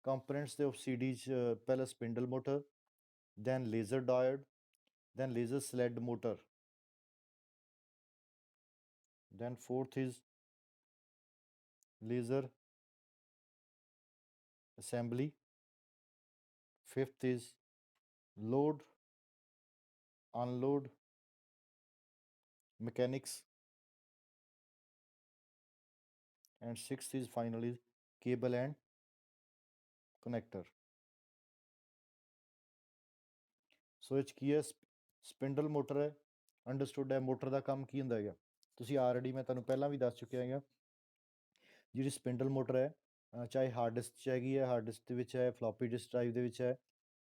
Components of CD 'ਚ ਪਹਿਲਾਂ spindle motor, then laser diode, then laser sled motor, then fourth is laser assembly, fifth is load unload mechanics, and sixth is finally cable and connector. ਸੋ ਇਹ 'ਚ ਕੀ ਹੈ, spindle motor ਹੈ, understood ਹੈ। Motor ਦਾ ਕੰਮ ਕੀ ਹੁੰਦਾ ਹੈਗਾ, ਤੁਸੀਂ ਆਲਰੇਡੀ ਮੈਂ ਤੁਹਾਨੂੰ ਪਹਿਲਾਂ ਵੀ ਦੱਸ ਚੁੱਕਿਆ ਹੈਗਾ। ਜਿਹੜੀ ਸਪਿੰਡਲ ਮੋਟਰ ਹੈ, ਚਾਹੇ ਹਾਰਡ ਡਿਸਕ 'ਚ ਹੈਗੀ ਹੈ, ਹਾਰਡ ਡਿਸਕ ਦੇ ਵਿੱਚ ਹੈ, ਫਲੋਪੀ ਡਿਸਕ ਡਰਾਈਵ ਦੇ ਵਿੱਚ ਹੈ,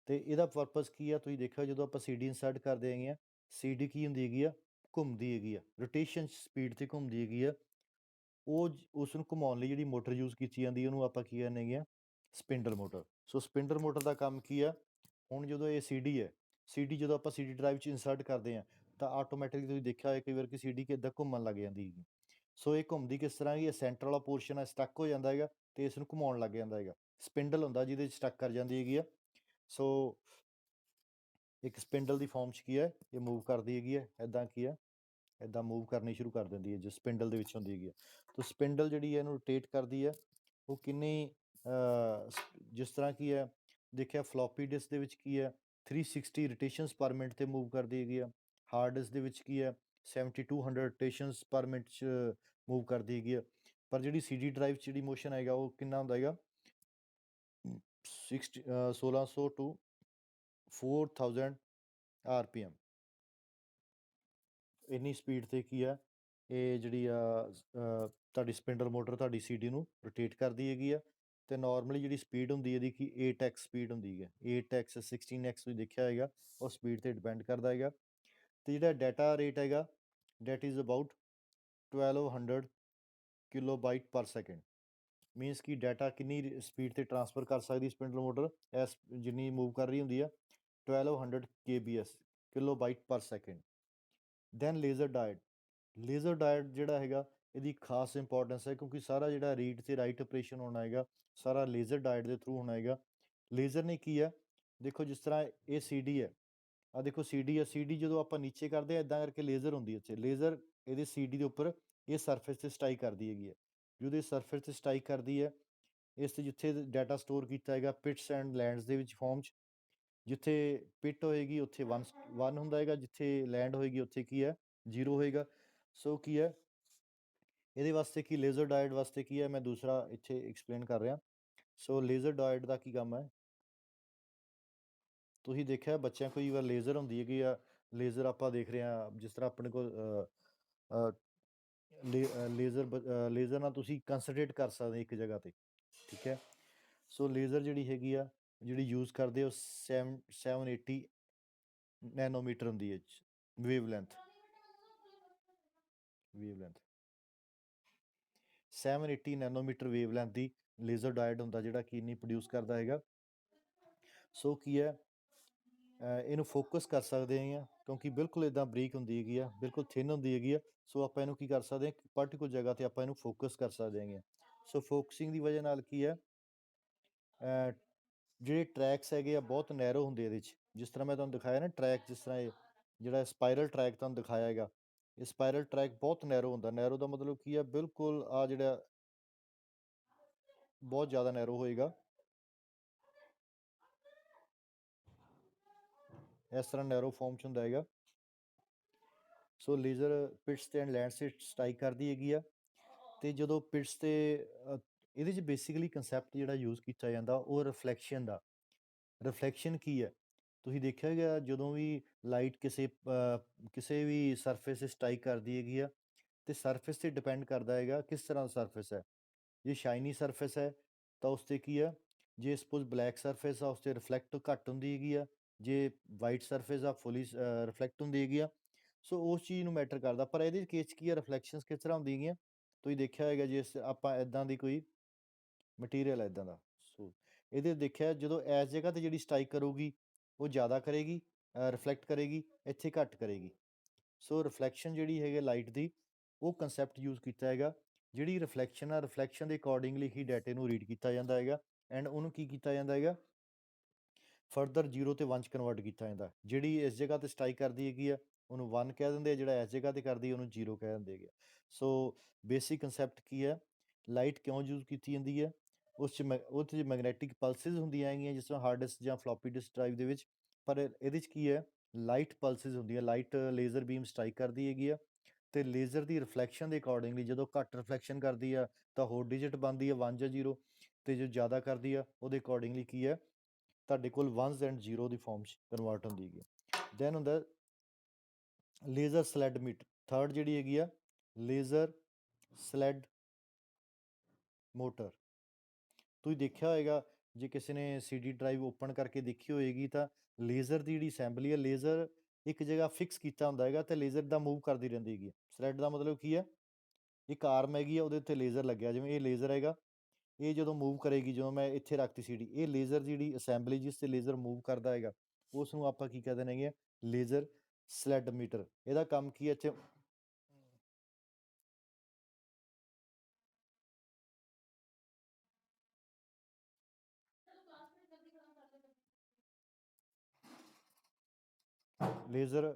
ਅਤੇ ਇਹਦਾ ਪਰਪਸ ਕੀ ਆ, ਤੁਸੀਂ ਦੇਖਿਆ ਜਦੋਂ ਆਪਾਂ CD ਇੰਸਰਟ ਕਰਦੇ ਹੈਗੇ ਆ, CD ਕੀ ਹੁੰਦੀ ਹੈਗੀ ਆ, ਘੁੰਮਦੀ ਹੈਗੀ ਆ, ਰੋਟੇਸ਼ਨ ਸਪੀਡ 'ਤੇ ਘੁੰਮਦੀ ਹੈਗੀ ਆ। ਉਸ ਨੂੰ ਘੁਮਾਉਣ ਲਈ ਜਿਹੜੀ ਮੋਟਰ ਯੂਜ਼ ਕੀਤੀ ਜਾਂਦੀ ਉਹਨੂੰ ਆਪਾਂ ਕੀ ਕਹਿੰਦੇ ਹੈਗੇ ਆ, ਸਪਿੰਡਲ ਮੋਟਰ। ਸੋ ਸਪਿੰਡਲ ਮੋਟਰ ਦਾ ਕੰਮ ਕੀ ਆ, ਹੁਣ ਜਦੋਂ ਇਹ CD ਹੈ, CD ਜਦੋਂ ਆਪਾਂ CD ਡਰਾਈਵ 'ਚ ਇੰਸਰਟ ਕਰਦੇ ਹਾਂ ਤਾਂ ਆਟੋਮੈਟਿਕਲੀ ਤੁਸੀਂ ਦੇਖਿਆ ਹੋਇਆ ਕਈ ਵਾਰ ਕਿ CD ਕਿੱਦਾਂ ਘੁੰਮਣ ਲੱਗ ਜਾਂਦੀ ਹੈਗੀ। ਸੋ ਇਹ ਘੁੰਮਦੀ ਕਿਸ ਤਰ੍ਹਾਂ, ਇਹ ਸੈਂਟਰ ਵਾਲਾ ਪੋਰਸ਼ਨ ਹੈ ਸਟੱਕ ਹੋ ਜਾਂਦਾ ਹੈਗਾ ਅਤੇ ਇਸ ਨੂੰ ਘੁਮਾਉਣ ਲੱਗ ਜਾਂਦਾ ਹੈਗਾ। ਸਪਿੰਡਲ ਹੁੰਦਾ ਜਿਹਦੇ 'ਚ ਸਟੱਕ ਕਰ ਜਾਂਦੀ ਹੈਗੀ ਆ। ਸੋ ਇੱਕ ਸਪਿੰਡਲ ਦੀ ਫਾਰਮ 'ਚ ਕੀ ਹੈ, ਇਹ ਮੂਵ ਕਰਦੀ ਹੈਗੀ ਹੈ, ਇੱਦਾਂ ਕੀ ਹੈ, ਇੱਦਾਂ ਮੂਵ ਕਰਨੀ ਸ਼ੁਰੂ ਕਰ ਦਿੰਦੀ ਹੈ ਜੋ ਸਪਿੰਡਲ ਦੇ ਵਿੱਚ ਹੁੰਦੀ ਹੈਗੀ ਹੈ। ਤਾਂ ਸਪਿੰਡਲ ਜਿਹੜੀ ਹੈ ਇਹਨੂੰ ਰੋਟੇਟ ਕਰਦੀ ਹੈ, ਉਹ ਕਿੰਨੀ ਜਿਸ ਤਰ੍ਹਾਂ ਕੀ ਹੈ, ਦੇਖਿਆ ਫਲੋਪੀ ਡਿਸਕ ਦੇ ਵਿੱਚ ਕੀ ਹੈ 360 ਰੋਟੇਸ਼ਨਸ ਪਰ ਮਿੰਟ 'ਤੇ ਮੂਵ ਕਰਦੀ ਹੈਗੀ ਆ। ਹਾਰਡ ਡਿਸਕ ਦੇ ਵਿੱਚ ਕੀ ਹੈ 7200 ਰੋਟੇਸ਼ਨਸ ਪਰ ਮਿੰਟ 'ਚ ਮੂਵ ਕਰਦੀ ਹੈਗੀ ਆ। ਪਰ ਜਿਹੜੀ CD ਡਰਾਈਵ 'ਚ ਜਿਹੜੀ ਮੋਸ਼ਨ ਹੈਗਾ ਉਹ ਕਿੰਨਾ ਹੁੰਦਾ ਹੈਗਾ, 1600 ਟੂ 4000 RPM, ਇੰਨੀ ਸਪੀਡ 'ਤੇ ਕੀ ਆ ਇਹ ਜਿਹੜੀ ਆ ਤੁਹਾਡੀ ਸਪਿੰਡਲ ਮੋਟਰ ਤੁਹਾਡੀ CD ਨੂੰ ਰੋਟੇਟ ਕਰਦੀ ਹੈਗੀ ਆ। ਅਤੇ ਨੋਰਮਲੀ ਜਿਹੜੀ ਸਪੀਡ ਹੁੰਦੀ ਇਹਦੀ ਕਿ 8x ਸਪੀਡ ਹੁੰਦੀ ਹੈ, 8x 16x ਤੁਸੀਂ ਦੇਖਿਆ ਹੈਗਾ, ਉਹ ਸਪੀਡ 'ਤੇ ਡਿਪੈਂਡ ਕਰਦਾ ਹੈਗਾ। ਅਤੇ ਜਿਹੜਾ ਡਾਟਾ ਰੇਟ ਹੈਗਾ that is about 1200 kilobyte per second. Means ਕਿ ਡਾਟਾ ਕਿੰਨੀ ਸਪੀਡ 'ਤੇ ਟਰਾਂਸਫਰ ਕਰ ਸਕਦੀ ਸਪਿੰਡਲ ਮੋਟਰ, ਐਸ ਜਿੰਨੀ ਮੂਵ ਕਰ ਰਹੀ ਹੁੰਦੀ ਆ 1200 KBS kilobyte per second. Then laser diode ਜਿਹੜਾ ਹੈਗਾ ਇਹਦੀ ਖਾਸ ਇੰਪੋਰਟੈਂਸ ਹੈ, ਕਿਉਂਕਿ ਸਾਰਾ ਜਿਹੜਾ ਰੀਡ ਅਤੇ ਰਾਈਟ ਆਪਰੇਸ਼ਨ ਹੋਣਾ ਹੈਗਾ ਸਾਰਾ ਲੇਜ਼ਰ ਡਾਇਡ ਦੇ ਥਰੂ ਹੋਣਾ ਹੈਗਾ। ਲੇਜ਼ਰ ਨੇ ਕੀ ਹੈ, ਦੇਖੋ ਜਿਸ ਤਰ੍ਹਾਂ ਇਹ CD ਹੈ, ਆਹ ਦੇਖੋ CD ਹੈ, CD ਜਦੋਂ ਆਪਾਂ ਨੀਚੇ ਕਰਦੇ ਹਾਂ ਇੱਦਾਂ ਕਰਕੇ ਲੇਜ਼ਰ ਹੁੰਦੀ ਹੈ, ਇੱਥੇ ਲੇਜ਼ਰ ਇਹਦੇ CD ਦੇ ਉੱਪਰ ਇਹ ਸਰਫੇਸ 'ਤੇ ਸਟ੍ਰਾਈਕ ਕਰਦੀ ਹੈਗੀ ਹੈ। ਜਦੋਂ ਇਹ ਸਰਫੇਸ 'ਤੇ ਸਟ੍ਰਾਈਕ ਕਰਦੀ ਹੈ, ਇਸ 'ਤੇ ਜਿੱਥੇ ਡਾਟਾ ਸਟੋਰ ਕੀਤਾ ਹੈਗਾ ਪਿਟਸ ਐਂਡ ਲੈਂਡਸ ਦੇ ਵਿੱਚ ਫਾਰਮ 'ਚ, ਜਿੱਥੇ ਪਿਟ ਹੋਏਗੀ ਉੱਥੇ 1 ਹੁੰਦਾ ਹੈਗਾ, ਜਿੱਥੇ ਲੈਂਡ ਹੋਏਗੀ ਉੱਥੇ ਕੀ ਹੈ 0 ਹੋਏਗਾ। ਸੋ ਕੀ ਹੈ ਇਹਦੇ ਵਾਸਤੇ ਕੀ ਲੇਜ਼ਰ ਡਾਇਡ ਵਾਸਤੇ ਕੀ ਹੈ, ਮੈਂ ਦੂਸਰਾ ਇੱਥੇ ਐਕਸਪਲੇਨ ਕਰ ਰਿਹਾ। ਸੋ ਲੇਜ਼ਰ ਡਾਇਡ ਦਾ ਕੀ ਕੰਮ ਹੈ, ਤੁਸੀਂ ਦੇਖਿਆ ਬੱਚਿਆਂ ਕਈ ਵਾਰ ਲੇਜ਼ਰ ਹੁੰਦੀ ਹੈਗੀ ਆ, ਲੇਜ਼ਰ ਆਪਾਂ ਦੇਖ ਰਹੇ ਹਾਂ ਜਿਸ ਤਰ੍ਹਾਂ ਆਪਣੇ ਕੋਲ ਲੇਜ਼ਰ ਨਾਲ ਤੁਸੀਂ ਕੰਸਨਟਰੇਟ ਕਰ ਸਕਦੇ ਇੱਕ ਜਗ੍ਹਾ 'ਤੇ, ਠੀਕ ਹੈ। ਸੋ ਲੇਜ਼ਰ ਜਿਹੜੀ ਹੈਗੀ ਆ, ਜਿਹੜੀ ਯੂਜ਼ ਕਰਦੇ ਉਹ 780 ਨੈਨੋਮੀਟਰ ਹੁੰਦੀ ਹੈ wave length 780 nanometre wave length ਦੀ ਲੇਜ਼ਰ ਡਾਇਡ ਹੁੰਦਾ ਜਿਹੜਾ ਕਿ ਇੰਨੀ ਪ੍ਰੋਡਿਊਸ ਕਰਦਾ ਹੈਗਾ। ਸੋ ਕੀ ਹੈ ਇਹਨੂੰ ਫੋਕਸ ਕਰ ਸਕਦੇ ਹਾਂ ਕਿਉਂਕਿ ਬਿਲਕੁਲ ਇੱਦਾਂ ਬਰੀਕ ਹੁੰਦੀ ਹੈਗੀ ਆ, ਬਿਲਕੁਲ ਥਿਨ ਹੁੰਦੀ ਹੈਗੀ ਆ। ਸੋ ਆਪਾਂ ਇਹਨੂੰ ਕੀ ਕਰ ਸਕਦੇ ਹਾਂ, ਪਾਰਟੀਕੂਲਰ ਜਗ੍ਹਾ 'ਤੇ ਆਪਾਂ ਇਹਨੂੰ ਫੋਕਸ ਕਰ ਸਕਦੇ ਹੈਗੇ। ਸੋ ਫੋਕਸਿੰਗ ਦੀ ਵਜ੍ਹਾ ਨਾਲ ਕੀ ਹੈ ਜਿਹੜੇ ਟਰੈਕਸ ਹੈਗੇ ਆ ਬਹੁਤ ਨੈਰੋ ਹੁੰਦੇ ਇਹਦੇ 'ਚ, ਜਿਸ ਤਰ੍ਹਾਂ ਮੈਂ ਤੁਹਾਨੂੰ ਦਿਖਾਇਆ ਨਾ ਟਰੈਕ, ਜਿਸ ਤਰ੍ਹਾਂ ਇਹ ਜਿਹੜਾ ਸਪਾਇਰਲ ਟਰੈਕ ਤੁਹਾਨੂੰ ਦਿਖਾਇਆ ਹੈਗਾ, ਇਹ ਸਪਾਇਰਲ ਟਰੈਕ ਬਹੁਤ ਨੈਰੋ ਹੁੰਦਾ। ਨੈਰੋ ਦਾ ਮਤਲਬ ਕੀ ਆ, ਬਿਲਕੁਲ ਆ ਜਿਹੜਾ ਬਹੁਤ ਜ਼ਿਆਦਾ ਨੈਰੋ ਹੋਏਗਾ, ਇਸ ਤਰ੍ਹਾਂ ਨੈਰੋ ਫਾਰਮ 'ਚ ਹੁੰਦਾ ਹੈਗਾ। ਸੋ ਲੇਜ਼ਰ ਪਿਟਸ 'ਤੇ ਐਂਡ ਲੈਂਡਸ 'ਤੇ ਸਟ੍ਰਾਈਕ ਕਰਦੀ ਹੈਗੀ ਆ। ਅਤੇ ਜਦੋਂ ਪਿਟਸ 'ਤੇ ਇਹਦੇ 'ਚ ਬੇਸਿਕਲੀ ਕੰਸੈਪਟ ਜਿਹੜਾ ਯੂਜ਼ ਕੀਤਾ ਜਾਂਦਾ ਉਹ ਰਿਫਲੈਕਸ਼ਨ ਦਾ। ਰਿਫਲੈਕਸ਼ਨ ਕੀ ਹੈ, ਤੁਸੀਂ ਦੇਖਿਆ ਹੈਗਾ ਜਦੋਂ ਵੀ ਲਾਈਟ ਕਿਸੇ ਵੀ ਸਰਫੇਸ 'ਤੇ ਸਟ੍ਰਾਈਕ ਕਰਦੀ ਹੈਗੀ ਆ, ਅਤੇ ਸਰਫੇਸ 'ਤੇ ਡਿਪੈਂਡ ਕਰਦਾ ਹੈਗਾ ਕਿਸ ਤਰ੍ਹਾਂ ਦਾ ਸਰਫੇਸ ਹੈ। ਜੇ ਸ਼ਾਈਨੀ ਸਰਫੇਸ ਹੈ ਤਾਂ ਉਸ 'ਤੇ ਕੀ ਆ, ਜੇ ਸਪੋਜ਼ ਬਲੈਕ ਸਰਫੇਸ ਆ ਉਸ 'ਤੇ ਰਿਫਲੈਕਟ ਘੱਟ ਹੁੰਦੀ ਹੈਗੀ ਆ, ਜੇ ਵਾਈਟ ਸਰਫੇਸ ਆ ਫੁੱਲੀ ਰਿਫਲੈਕਟ ਹੁੰਦੀ ਹੈਗੀ ਆ। ਸੋ ਉਸ ਚੀਜ਼ ਨੂੰ ਮੈਟਰ ਕਰਦਾ। ਪਰ ਇਹਦੇ ਕੇਸ 'ਚ ਕੀ ਆ, ਰਿਫਲੈਕਸ਼ਨਸ ਕਿਸ ਤਰ੍ਹਾਂ ਹੁੰਦੀਆਂ ਹੈਗੀਆਂ, ਤੁਸੀਂ ਦੇਖਿਆ ਹੋਏਗਾ ਜੇ ਆਪਾਂ ਇੱਦਾਂ ਦੀ ਕੋਈ ਮਟੀਰੀਅਲ ਹੈ ਇੱਦਾਂ ਦਾ, ਸੋ ਇਹਦੇ ਦੇਖਿਆ ਜਦੋਂ ਇਸ ਜਗ੍ਹਾ 'ਤੇ ਜਿਹੜੀ ਸਟ੍ਰਾਈਕ ਕਰੂਗੀ ਉਹ ਜ਼ਿਆਦਾ ਕਰੇਗੀ, ਰਿਫਲੈਕਟ ਕਰੇਗੀ, ਇੱਥੇ ਘੱਟ ਕਰੇਗੀ। ਸੋ ਰਿਫਲੈਕਸ਼ਨ ਜਿਹੜੀ ਹੈਗੀ ਲਾਈਟ ਦੀ, ਉਹ ਕੰਸੈਪਟ ਯੂਜ਼ ਕੀਤਾ ਹੈਗਾ। ਜਿਹੜੀ ਰਿਫਲੈਕਸ਼ਨ ਆ, ਰਿਫਲੈਕਸ਼ਨ ਦੇ ਅਕੋਰਡਿੰਗਲੀ ਹੀ ਡਾਟੇ ਨੂੰ ਰੀਡ ਕੀਤਾ ਜਾਂਦਾ ਹੈਗਾ। ਐਂਡ ਉਹਨੂੰ ਕੀ ਕੀਤਾ ਜਾਂਦਾ ਹੈਗਾ, ਫਰਦਰ 0 ਤੇ 1 'ਚ ਕਨਵਰਟ ਕੀਤਾ ਜਾਂਦਾ। ਜਿਹੜੀ ਇਸ ਜਗ੍ਹਾ 'ਤੇ ਸਟ੍ਰਾਈਕ ਕਰਦੀ ਹੈਗੀ ਆ ਉਹਨੂੰ 1 ਕਹਿ ਦਿੰਦੇ ਆ, ਜਿਹੜਾ ਇਸ ਜਗ੍ਹਾ 'ਤੇ ਕਰਦੀ ਉਹਨੂੰ 0 ਕਹਿ ਦਿੰਦੇ ਹੈਗੇ ਆ। ਸੋ ਬੇਸਿਕ ਕਨਸੈਪਟ ਕੀ ਹੈ, ਲਾਈਟ ਕਿਉਂ ਯੂਜ਼ ਕੀਤੀ ਜਾਂਦੀ ਹੈ, ਉਹ 'ਚ ਮੈਗਨੈਟਿਕ ਪਲਸਿਸ ਹੁੰਦੀਆਂ ਹੈਗੀਆਂ ਜਿਸ ਤਰ੍ਹਾਂ ਹਾਰਡ ਡਿਸਕ ਜਾਂ ਫਲੋਪੀ ਡਿਸਕ ਡਰਾਈਵ ਦੇ ਵਿੱਚ, ਪਰ ਇਹਦੇ 'ਚ ਕੀ ਹੈ, ਲਾਈਟ ਪਲਸਿਸ ਹੁੰਦੀਆਂ, ਲਾਈਟ ਲੇਜ਼ਰ ਬੀਮ ਸਟ੍ਰਾਈਕ ਕਰਦੀ ਹੈਗੀ ਆ, ਅਤੇ ਲੇਜ਼ਰ ਦੀ ਰਿਫਲੈਕਸ਼ਨ ਦੇ ਅਕੋਰਡਿੰਗਲੀ ਜਦੋਂ ਘੱਟ ਰਿਫਲੈਕਸ਼ਨ ਕਰਦੀ ਆ ਤਾਂ ਹੋਰ ਡਿਜਿਟ ਬਣਦੀ ਆ 1 ਜਾਂ 0, ਅਤੇ ਜੋ ਜ਼ਿਆਦਾ ਕਰਦੀ ਆ ਉਹਦੇ ਅਕੋਰਡਿੰਗਲੀ ਕੀ ਹੈ, ਤੁਹਾਡੇ ਕੋਲ 1s ਐਂਡ 0 ਦੀ ਫਾਰਮ 'ਚ ਕਨਵਰਟ ਹੁੰਦੀ ਹੈਗੀ। ਦੈਨ ਹੁੰਦਾ ਲੇਜ਼ਰ ਸਲੈਡ ਮੀਟਰ, ਥਰਡ ਜਿਹੜੀ ਹੈਗੀ ਆ ਲੇਜ਼ਰ ਸਲੈਡ ਮੋਟਰ। ਤੁਸੀਂ ਦੇਖਿਆ ਹੋਏਗਾ ਜੇ ਕਿਸੇ ਨੇ CD ਡਰਾਈਵ ਓਪਨ ਕਰਕੇ ਦੇਖੀ ਹੋਏਗੀ ਤਾਂ ਲੇਜ਼ਰ ਦੀ ਜਿਹੜੀ ਅਸੈਂਬਲੀ ਹੈ, ਲੇਜ਼ਰ ਇੱਕ ਜਗ੍ਹਾ ਫਿਕਸ ਕੀਤਾ ਹੁੰਦਾ ਹੈਗਾ ਅਤੇ ਲੇਜ਼ਰ ਦਾ ਮੂਵ ਕਰਦੀ ਰਹਿੰਦੀ ਹੈਗੀ। ਸਲੈਡ ਦਾ ਮਤਲਬ ਕੀ ਹੈ, ਇੱਕ ਆਰਮ ਹੈਗੀ ਆ ਉਹਦੇ ਉੱਤੇ ਲੇਜ਼ਰ ਲੱਗਿਆ, ਜਿਵੇਂ ਇਹ ਲੇਜ਼ਰ ਹੈਗਾ, ਇਹ ਜਦੋਂ ਮੂਵ ਕਰੇਗੀ, ਜਦੋਂ ਮੈਂ ਇੱਥੇ ਰੱਖਤੀ CD, ਇਹ ਲੇਜ਼ਰ ਦੀ ਜਿਹੜੀ ਅਸੈਂਬਲੀ ਜਿਸ ਤੇ ਲੇਜ਼ਰ ਮੂਵ ਕਰਦਾ ਹੈਗਾ ਉਸ ਨੂੰ ਆਪਾਂ ਕੀ ਕਹਿ ਦਿੰਦੇ ਹੈਗੇ, ਲੇਜ਼ਰ ਸਲੈਡ ਮੀਟਰ। ਇਹਦਾ ਕੰਮ ਕੀ ਹੈ, ਇੱਥੇ ਲੇਜ਼ਰ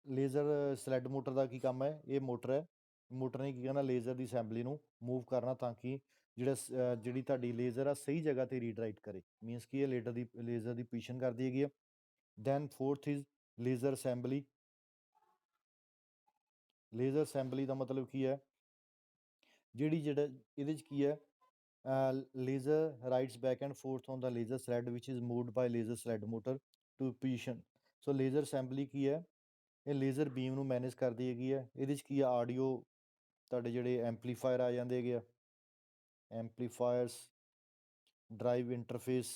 ਲੇਜ਼ਰ ਸਲੈਡ ਮੋਟਰ ਦਾ ਕੀ ਕੰਮ ਹੈ, ਇਹ ਮੋਟਰ ਹੈ, ਮੋਟਰ ਨੇ ਕੀ ਕਰਨਾ, ਲੇਜ਼ਰ ਦੀ ਅਸੈਂਬਲੀ ਨੂੰ ਮੂਵ ਕਰਨਾ ਤਾਂ ਕਿ ਜਿਹੜੀ ਤੁਹਾਡੀ ਲੇਜ਼ਰ ਆ ਸਹੀ ਜਗ੍ਹਾ 'ਤੇ ਰੀਡਾਇਰੈਕਟ ਕਰੇ, ਮੀਨਸ ਕੀ ਇਹ ਲੇਜ਼ਰ ਦੀ ਪੋਜੀਸ਼ਨ ਕਰਦੀ ਹੈਗੀ ਆ। Then fourth is laser assembly. Laser assembly ਦਾ ਮਤਲਬ ਕੀ ਹੈ, ਜਿਹੜਾ ਇਹਦੇ 'ਚ ਕੀ ਹੈ, laser writes back and forth on the laser thread which is moved by laser sled motor to position. So laser assembly ਕੀ ਹੈ, ਇਹ ਲੇਜ਼ਰ ਬੀਮ ਨੂੰ ਮੈਨੇਜ ਕਰਦੀ ਹੈਗੀ ਹੈ। ਇਹਦੇ 'ਚ ਕੀ ਆ, ਆਡੀਓ, ਤੁਹਾਡੇ ਜਿਹੜੇ ਐਂਪਲੀਫਾਇਰ ਆ ਜਾਂਦੇ ਹੈਗੇ ਆ, ਐਂਪਲੀਫਾਇਰਸ, ਡਰਾਈਵ ਇੰਟਰਫੇਸ,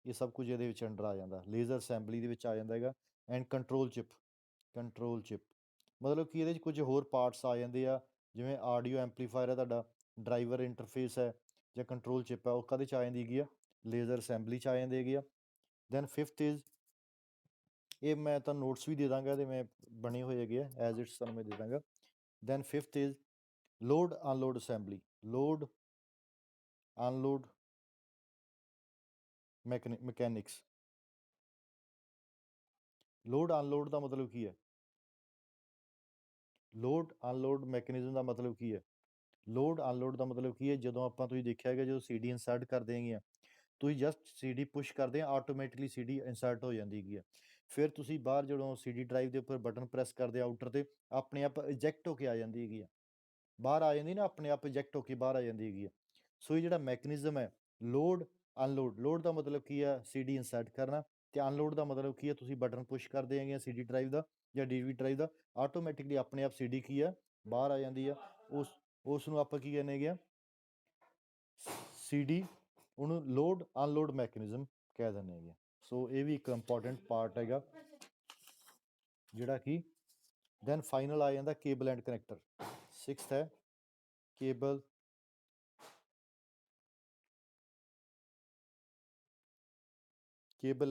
ਇਹ ਸਭ ਕੁਝ ਇਹਦੇ ਵਿੱਚ ਅੰਡਰ ਆ ਜਾਂਦਾ, ਲੇਜ਼ਰ ਅਸੈਂਬਲੀ ਦੇ ਵਿੱਚ ਆ ਜਾਂਦਾ ਹੈਗਾ। And control chip, control chip ਮਤਲਬ ਕਿ ਇਹਦੇ 'ਚ ਕੁਝ ਹੋਰ ਪਾਰਟਸ ਆ ਜਾਂਦੇ ਆ, ਜਿਵੇਂ ਆਡੀਓ ਐਂਪਲੀਫਾਇਰ ਹੈ ਤੁਹਾਡਾ, ਡਰਾਈਵਰ ਇੰਟਰਫੇਸ ਹੈ ਜਾਂ ਕੰਟਰੋਲ ਚਿਪ ਹੈ, ਉਹ ਕਾਹਦੇ 'ਚ ਆ ਜਾਂਦੀ ਹੈਗੀ ਆ, ਲੇਜ਼ਰ ਅਸੈਂਬਲੀ 'ਚ ਆ ਜਾਂਦੇ ਹੈਗੇ ਆ। ਦੈਨ ਫਿਫਥ ਇਜ਼, ਇਹ ਮੈਂ ਤੁਹਾਨੂੰ ਨੋਟਸ ਵੀ ਦੇ ਦਾਂਗਾ ਅਤੇ ਮੈਂ ਬਣੇ ਹੋਏ ਹੈਗੇ ਆ ਐਜ਼ ਇਟਸ, ਤੁਹਾਨੂੰ ਮੈਂ ਦੇ ਦਾਂਗਾ। Then fifth is load unload assembly, load unload mechanics. Load unload ਦਾ ਮਤਲਬ ਕੀ ਹੈ, ਲੋਡ ਅਨਲੋਡ ਮੈਕੈਨਿਜ਼ਮ ਦਾ ਮਤਲਬ ਕੀ ਹੈ, ਲੋਡ ਅਨਲੋਡ ਦਾ ਮਤਲਬ ਕੀ ਹੈ, ਜਦੋਂ ਆਪਾਂ ਤੁਸੀਂ ਦੇਖਿਆ ਹੈਗਾ ਜਦੋਂ CD ਇਨਸਰਟ ਕਰਦੇ ਹੈਗੇ ਆ, ਤੁਸੀਂ ਜਸਟ CD ਪੁਸ਼ ਕਰਦੇ ਆ, ਆਟੋਮੈਟਿਕਲੀ CD ਇਨਸਰਟ ਹੋ ਜਾਂਦੀ ਹੈਗੀ ਆ। ਫਿਰ ਤੁਸੀਂ ਬਾਹਰ ਜਦੋਂ CD ਡਰਾਈਵ ਦੇ ਉੱਪਰ ਬਟਨ ਪ੍ਰੈਸ ਕਰਦੇ ਆ ਆਊਟਰ 'ਤੇ, ਆਪਣੇ ਆਪ ਇਜੈਕਟ ਹੋ ਕੇ ਆ ਜਾਂਦੀ ਹੈਗੀ ਆ, ਬਾਹਰ ਆ ਜਾਂਦੀ ਨਾ, ਆਪਣੇ ਆਪ ਇਜੈਕਟ ਹੋ ਕੇ ਬਾਹਰ ਆ ਜਾਂਦੀ ਹੈਗੀ ਆ। ਸੋ ਇਹ ਜਿਹੜਾ ਮੈਕੈਨਿਜ਼ਮ ਹੈ ਲੋਡ ਅਨਲੋਡ, ਲੋਡ ਦਾ ਮਤਲਬ ਕੀ ਆ, CD ਇਨਸਰਟ ਕਰਨਾ, ਅਤੇ ਅਨਲੋਡ ਦਾ ਮਤਲਬ ਕੀ ਹੈ, ਤੁਸੀਂ ਬਟਨ ਪੁਸ਼ ਕਰਦੇ ਹੈਗੇ ਆ CD ਡਰਾਈਵ ਦਾ ਜਾਂ DVD ਡਰਾਈਵ ਦਾ, ਆਟੋਮੈਟਿਕਲੀ ਆਪਣੇ ਆਪ CD ਕੀ ਆ, ਬਾਹਰ ਆ ਜਾਂਦੀ ਆ। ਉਸ ਨੂੰ ਆਪਾਂ ਕੀ ਕਹਿੰਦੇ ਹੈਗੇ ਆ, CD, ਉਹਨੂੰ ਲੋਡ ਅਨਲੋਡ ਮੈਕੈਨਿਜ਼ਮ ਕਹਿ ਦਿੰਦੇ ਹੈਗੇ। ਸੋ ਇਹ ਵੀ ਇੱਕ ਇੰਪੋਰਟੈਂਟ ਪਾਰਟ ਹੈਗਾ ਜਿਹੜਾ ਕਿ ਦੈਨ ਫਾਈਨਲ ਆ ਜਾਂਦਾ ਕੇਬਲ ਐਂਡ ਕਨੈਕਟਰ। ਸਿਕਸਥ ਹੈ ਕੇਬਲ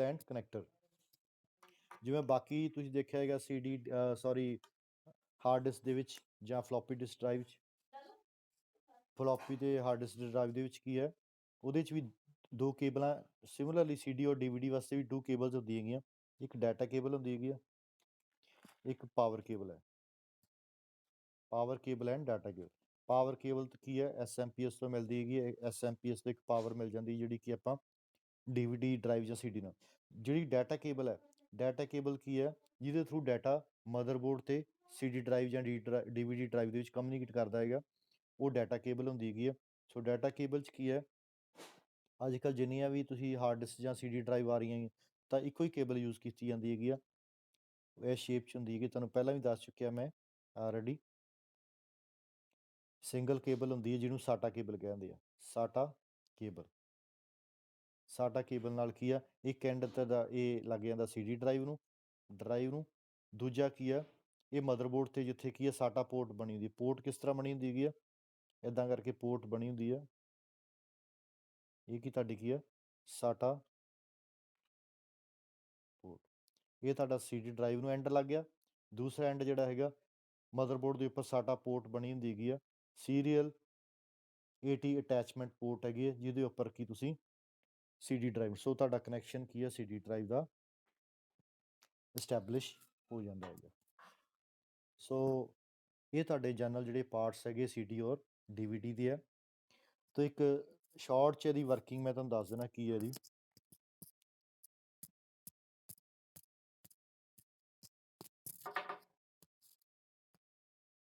ਐਂਡ ਕਨੈਕਟਰ। ਜਿਵੇਂ ਬਾਕੀ ਤੁਸੀਂ ਦੇਖਿਆ ਹੈਗਾ CD ਸੌਰੀ ਹਾਰਡ ਡਿਸਕ ਦੇ ਵਿੱਚ ਜਾਂ ਫਲੋਪੀ ਡਿਸਕ ਡਰਾਈਵ 'ਚ, ਫਲੋਪੀ ਅਤੇ ਹਾਰਡ ਡਿਸਕ ਡਰਾਈਵ ਦੇ ਵਿੱਚ ਕੀ ਹੈ, ਉਹਦੇ 'ਚ ਵੀ ਦੋ ਕੇਬਲਾਂ, ਸਿਮਿਲਰਲੀ CD ਔਰ DVD ਵਾਸਤੇ ਵੀ 2 ਕੇਬਲਸ ਹੁੰਦੀਆਂ ਹੈਗੀਆਂ, ਇੱਕ ਡਾਟਾ ਕੇਬਲ ਹੁੰਦੀ ਹੈਗੀ ਆ, ਇੱਕ ਪਾਵਰ ਕੇਬਲ ਹੈ, power cable and data cable. Power cable ਕੀ ਹੈ, SMPS ਤੋਂ ਮਿਲਦੀ ਹੈਗੀ ਹੈ, SMPS ਤੋਂ ਇੱਕ ਪਾਵਰ ਮਿਲ ਜਾਂਦੀ ਜਿਹੜੀ ਕਿ ਆਪਾਂ DVD ਡਰਾਈਵ ਜਾਂ CD ਨਾਲ। ਜਿਹੜੀ ਡਾਟਾ ਕੇਬਲ ਹੈ, ਡਾਟਾ ਕੇਬਲ ਕੀ ਹੈ, ਜਿਹਦੇ ਥਰੂ ਡਾਟਾ ਮਦਰਬੋਰਡ 'ਤੇ CD ਡਰਾਈਵ ਜਾਂ DVD ਡਰਾਈਵ ਦੇ ਵਿੱਚ ਕਮਿਊਨੀਕੇਟ ਕਰਦਾ ਹੈਗਾ, ਉਹ ਡਾਟਾ ਕੇਬਲ ਹੁੰਦੀ ਹੈਗੀ ਆ। ਸੋ ਡਾਟਾ ਕੇਬਲ 'ਚ ਕੀ ਹੈ, ਅੱਜ ਕੱਲ੍ਹ ਜਿੰਨੀਆਂ ਵੀ ਤੁਸੀਂ ਹਾਰਡ ਡਿਸਕ ਜਾਂ CD ਡਰਾਈਵ ਆ ਰਹੀਆਂ ਤਾਂ ਇੱਕੋ ਹੀ ਕੇਬਲ ਯੂਜ਼ ਕੀਤੀ ਜਾਂਦੀ ਹੈਗੀ ਆ, ਇਹ ਸ਼ੇਪ 'ਚ ਹੁੰਦੀ ਹੈਗੀ, ਤੁਹਾਨੂੰ ਪਹਿਲਾਂ ਵੀ ਦੱਸ ਚੁੱਕਿਆ ਮੈਂ ਆਲਰੇਡੀ। ਸਿੰਗਲ ਕੇਬਲ ਹੁੰਦੀ ਹੈ ਜਿਹਨੂੰ ਸਾਟਾ ਕੇਬਲ ਕਹਿੰਦੇ ਆ, ਸਾਟਾ ਕੇਬਲ। ਸਾਟਾ ਕੇਬਲ ਨਾਲ ਕੀ ਆ, ਇੱਕ ਐਂਡ ਤੇ ਦਾ ਇਹ ਲੱਗ ਜਾਂਦਾ CD ਡਰਾਈਵ ਨੂੰ, ਦੂਜਾ ਕੀ ਆ, ਇਹ ਮਦਰਬੋਰਡ 'ਤੇ ਜਿੱਥੇ ਕੀ ਆ ਸਾਟਾ ਪੋਰਟ ਬਣੀ ਹੁੰਦੀ, ਪੋਰਟ ਕਿਸ ਤਰ੍ਹਾਂ ਬਣੀ ਹੁੰਦੀ ਹੈਗੀ ਆ, ਇੱਦਾਂ ਕਰਕੇ ਪੋਰਟ ਬਣੀ ਹੁੰਦੀ ਆ, ਇਹ ਕੀ ਤੁਹਾਡੀ ਕੀ ਆ, ਸਾਟਾ ਪੋਰਟ। ਇਹ ਤੁਹਾਡਾ CD ਡਰਾਈਵ ਨੂੰ ਐਂਡ ਲੱਗ ਗਿਆ, ਦੂਸਰਾ ਐਂਡ ਜਿਹੜਾ ਹੈਗਾ ਮਦਰਬੋਰਡ ਦੇ ਉੱਪਰ ਸਾਟਾ ਪੋਰਟ ਬਣੀ ਹੁੰਦੀ ਹੈਗੀ ਆ, ਸੀਰੀਅਲ AT ਅਟੈਚਮੈਂਟ ਪੋਰਟ ਹੈਗੀ ਹੈ ਜਿਹਦੇ ਉੱਪਰ ਕੀ ਤੁਸੀਂ CD ਡਰਾਈਵ, ਸੋ ਤੁਹਾਡਾ ਕਨੈਕਸ਼ਨ ਕੀ ਹੈ CD ਡਰਾਈਵ ਦਾ ਇਸਟੈਬਲਿਸ਼ ਹੋ ਜਾਂਦਾ ਹੈਗਾ। ਸੋ ਇਹ ਤੁਹਾਡੇ ਜਨਰਲ ਜਿਹੜੇ ਪਾਰਟਸ ਹੈਗੇ CD ਔਰ DVD ਦੇ ਹੈ। ਤਾਂ ਇੱਕ ਸ਼ਾਰਟ 'ਚ ਇਹਦੀ ਵਰਕਿੰਗ ਮੈਂ ਤੁਹਾਨੂੰ ਦੱਸ ਦੇਣਾ ਕੀ ਹੈ ਇਹਦੀ।